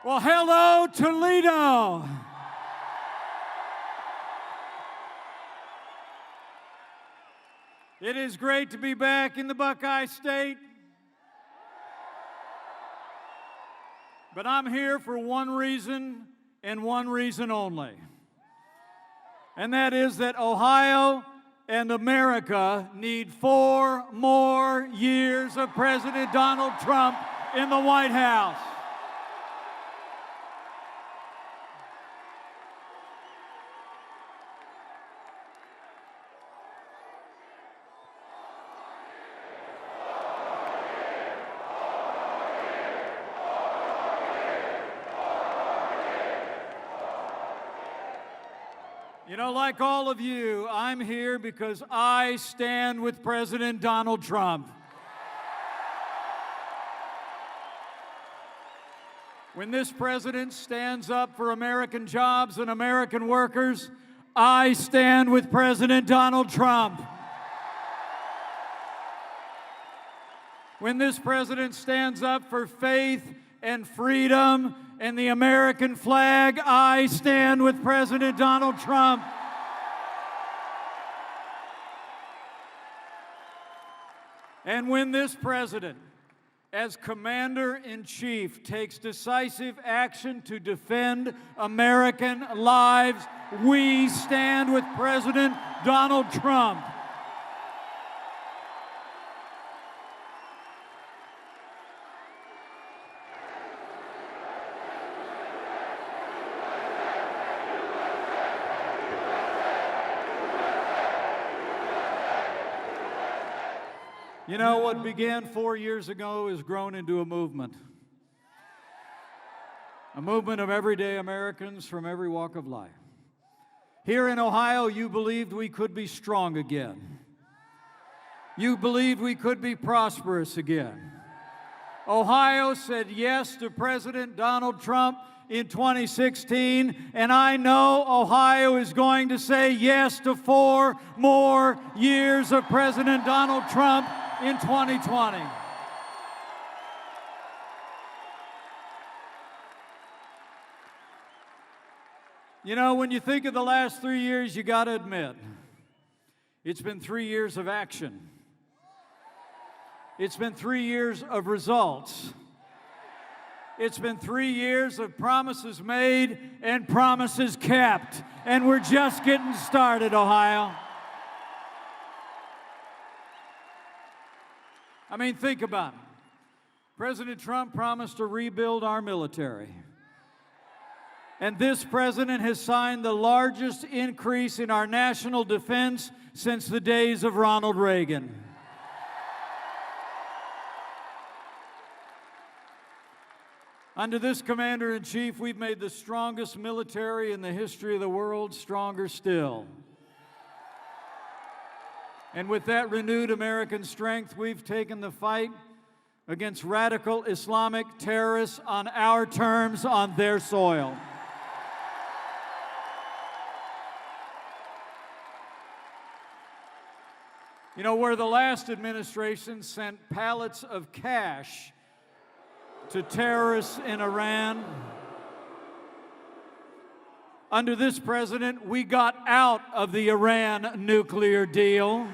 Well, hello, Toledo. It is great to be back in the Buckeye State. But I'm here for one reason and one reason only. And that is that Ohio and America need 4 more years of President Donald Trump in the White House. You know, like all of you, I'm here because I stand with President Donald Trump. When this president stands up for American jobs and American workers, I stand with President Donald Trump. When this president stands up for faith and freedom and the American flag, I stand with President Donald Trump. And when this president, as Commander-in-Chief, takes decisive action to defend American lives, we stand with President Donald Trump. You know, what began 4 years ago has grown into a movement of everyday Americans from every walk of life. Here in Ohio, you believed we could be strong again. You believed we could be prosperous again. Ohio said yes to President Donald Trump in 2016, and I know Ohio is going to say yes to 4 more years of President Donald Trump in 2020. You know, when you think of the last 3 years, you got to admit, it's been 3 years of action. It's been 3 years of results. It's been 3 years of promises made and promises kept. And we're just getting started, Ohio. I mean, think about it. President Trump promised to rebuild our military. And this president has signed the largest increase in our national defense since the days of Ronald Reagan. Under this Commander-in-Chief, we've made the strongest military in the history of the world stronger still. And with that renewed American strength, we've taken the fight against radical Islamic terrorists on our terms, on their soil. You know, where the last administration sent pallets of cash to terrorists in Iran, under this president, we got out of the Iran nuclear deal.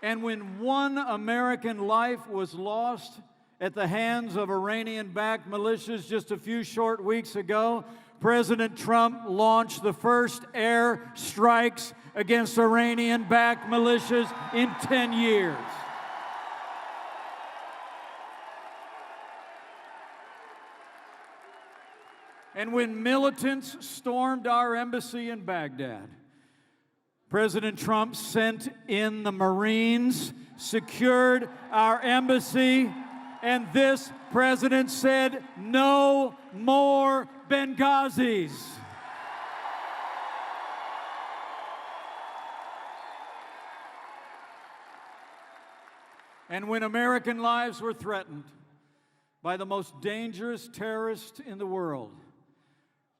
And when one American life was lost at the hands of Iranian-backed militias just a few short weeks ago, President Trump launched the first air strikes against Iranian-backed militias in 10 years. And when militants stormed our embassy in Baghdad, President Trump sent in the Marines, secured our embassy, and this president said, no more Benghazis. And when American lives were threatened by the most dangerous terrorist in the world,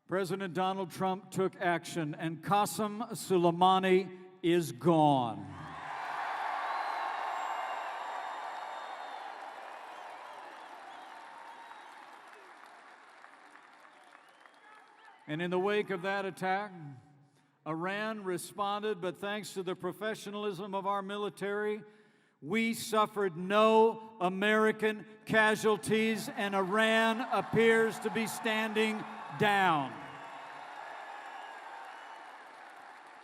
President Donald Trump took action, and Qasem Soleimani is gone. And in the wake of that attack, Iran responded, but thanks to the professionalism of our military, we suffered no American casualties, and Iran appears to be standing down.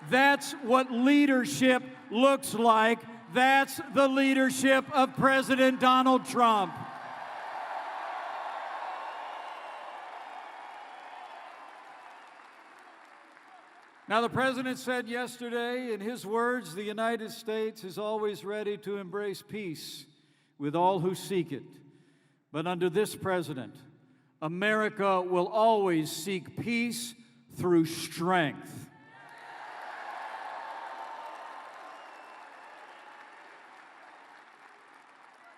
That's what leadership looks like. That's the leadership of President Donald Trump. Now, the President said yesterday, in his words, the United States is always ready to embrace peace with all who seek it. But under this President, America will always seek peace through strength.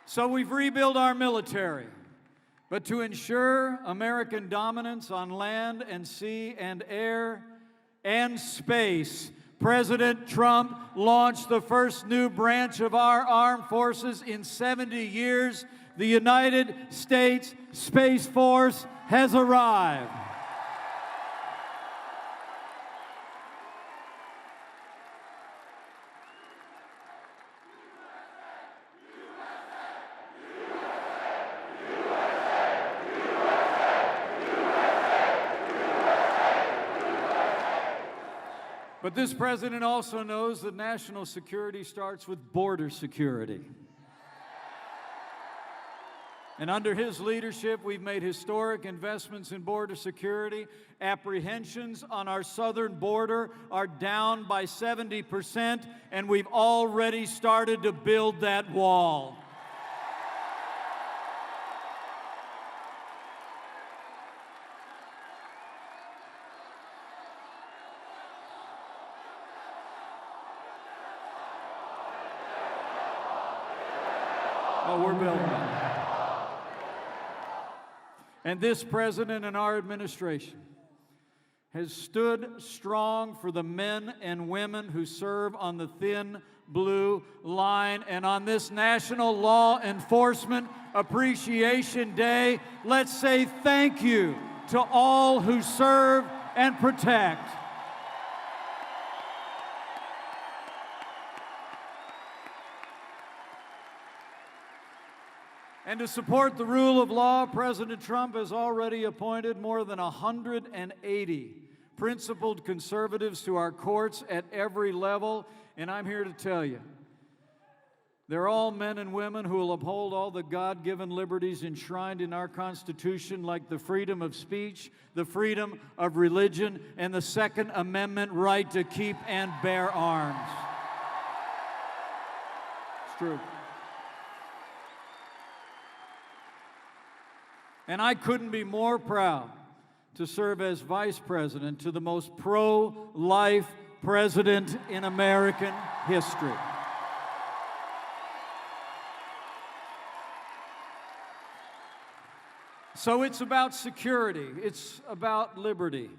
So we've rebuilt our military. But to ensure American dominance on land and sea and air and space, President Trump launched the first new branch of our armed forces in 70 years. The United States Space Force has arrived. But this president also knows that national security starts with border security. And under his leadership, we've made historic investments in border security. Apprehensions on our southern border are down by 70%, and we've already started to build that wall. Oh, we're building it. And this president and our administration has stood strong for the men and women who serve on the thin blue line. And on this National Law Enforcement Appreciation Day, let's say thank you to all who serve and protect. And to support the rule of law, President Trump has already appointed more than 180 principled conservatives to our courts at every level. And I'm here to tell you, they're all men and women who will uphold all the God-given liberties enshrined in our Constitution, like the freedom of speech, the freedom of religion, and the Second Amendment right to keep and bear arms. It's true. And I couldn't be more proud to serve as Vice President to the most pro-life president in American history. So it's about security, it's about liberty,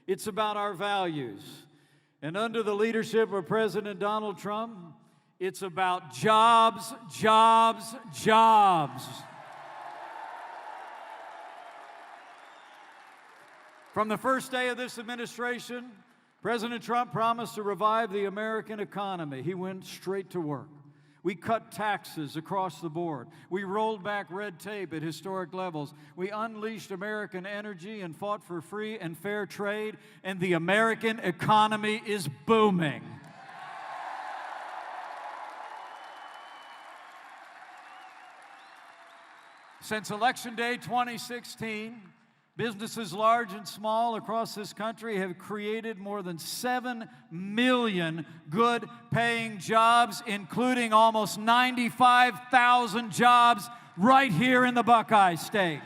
it's about our values. And under the leadership of President Donald Trump, it's about jobs, jobs, jobs. From the first day of this administration, President Trump promised to revive the American economy. He went straight to work. We cut taxes across the board. We rolled back red tape at historic levels. We unleashed American energy and fought for free and fair trade, and the American economy is booming. Since Election Day 2016, businesses large and small across this country have created more than 7 million good-paying jobs, including almost 95,000 jobs right here in the Buckeye State.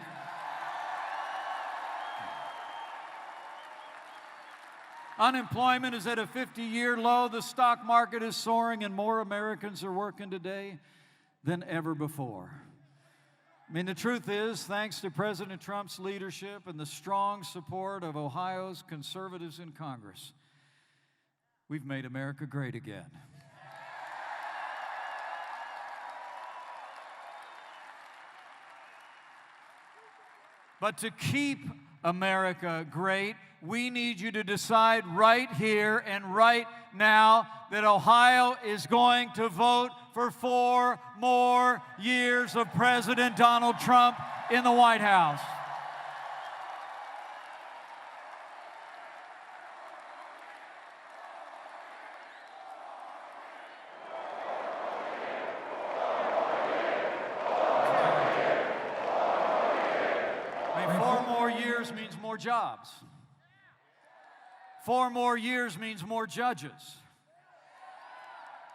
Unemployment is at a 50-year low. The stock market is soaring, and more Americans are working today than ever before. I mean, the truth is, thanks to President Trump's leadership and the strong support of Ohio's conservatives in Congress, we've made America great again. But to keep America great. We need you to decide right here and right now that Ohio is going to vote for 4 more years of President Donald Trump in the White House. I mean, 4 more years means more jobs. 4 more years means more judges.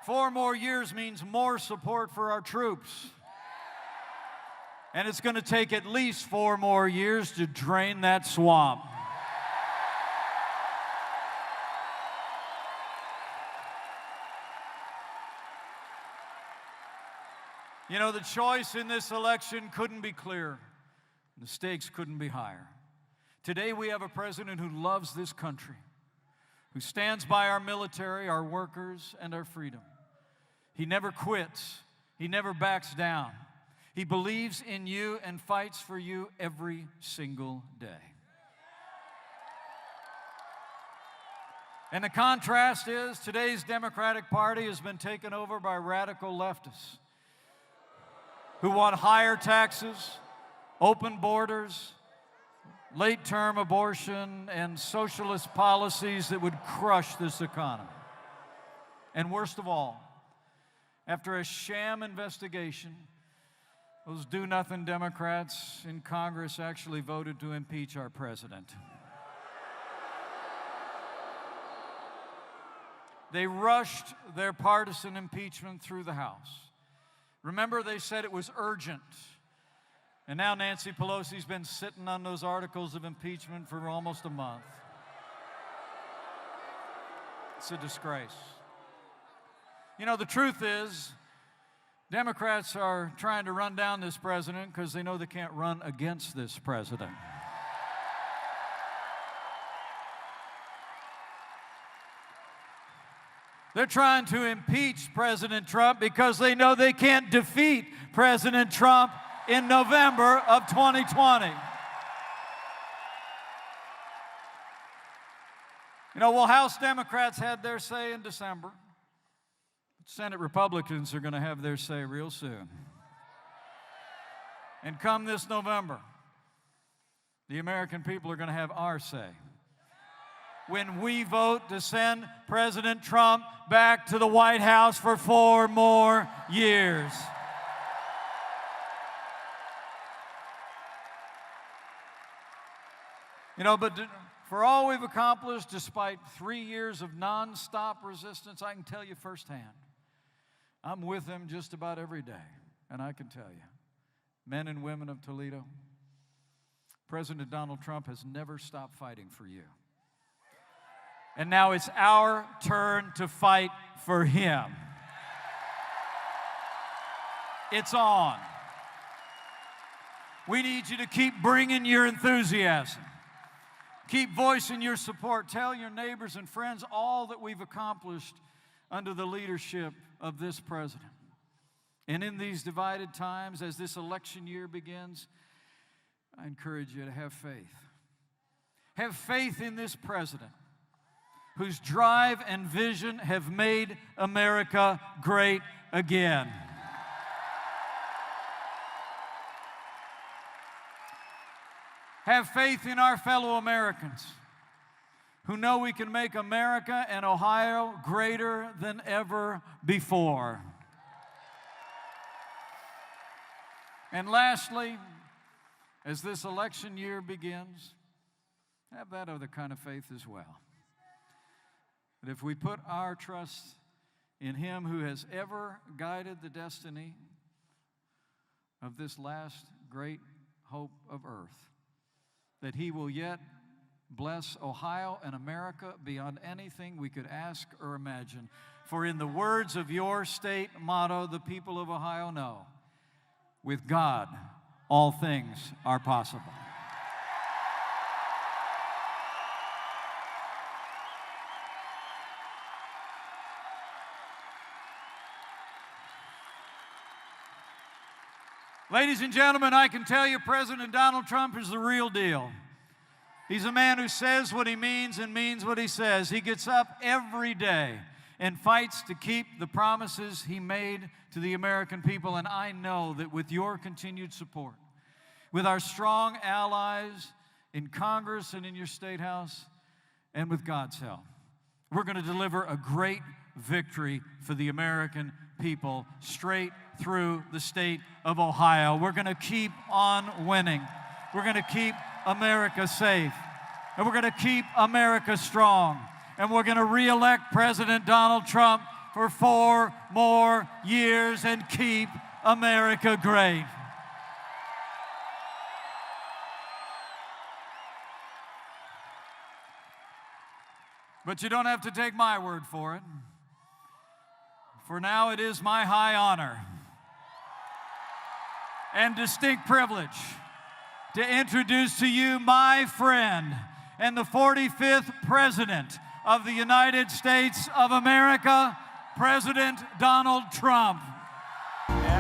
4 more years means more support for our troops. And it's going to take at least 4 more years to drain that swamp. You know, the choice in this election couldn't be clearer. The stakes couldn't be higher. Today we have a president who loves this country, who stands by our military, our workers, and our freedom. He never quits. He never backs down. He believes in you and fights for you every single day. And the contrast is today's Democratic Party has been taken over by radical leftists who want higher taxes, open borders, late-term abortion, and socialist policies that would crush this economy. And worst of all, after a sham investigation, those do-nothing Democrats in Congress actually voted to impeach our president. They rushed their partisan impeachment through the House. Remember, they said it was urgent. And now Nancy Pelosi's been sitting on those articles of impeachment for almost a month. It's a disgrace. You know, the truth is, Democrats are trying to run down this president because they know they can't run against this president. They're trying to impeach President Trump because they know they can't defeat President Trump in November of 2020. You know, well, House Democrats had their say in December. Senate Republicans are going to have their say real soon. And come this November, the American people are going to have our say when we vote to send President Trump back to the White House for 4 more years. You know, but for all we've accomplished, despite 3 years of nonstop resistance, I can tell you firsthand, I'm with them just about every day. And I can tell you, men and women of Toledo, President Donald Trump has never stopped fighting for you. And now it's our turn to fight for him. It's on. We need you to keep bringing your enthusiasm. Keep voicing your support. Tell your neighbors and friends all that we've accomplished under the leadership of this president. And in these divided times, as this election year begins, I encourage you to have faith. Have faith in this president whose drive and vision have made America great again. Have faith in our fellow Americans who know we can make America and Ohio greater than ever before. And lastly, as this election year begins, have that other kind of faith as well. That if we put our trust in Him who has ever guided the destiny of this last great hope of earth, that He will yet bless Ohio and America beyond anything we could ask or imagine. For in the words of your state motto, the people of Ohio know, with God, all things are possible. Ladies and gentlemen, I can tell you President Donald Trump is the real deal. He's a man who says what he means and means what he says. He gets up every day and fights to keep the promises he made to the American people. And I know that with your continued support, with our strong allies in Congress and in your State House, and with God's help, we're going to deliver a great victory for the American people straight through the state of Ohio. We're going to keep on winning. We're going to keep America safe, and we're going to keep America strong, and we're going to re-elect President Donald Trump for 4 more years and keep America great. But you don't have to take my word for it. For now, it is my high honor and distinct privilege to introduce to you my friend and the 45th President of the United States of America, President Donald Trump.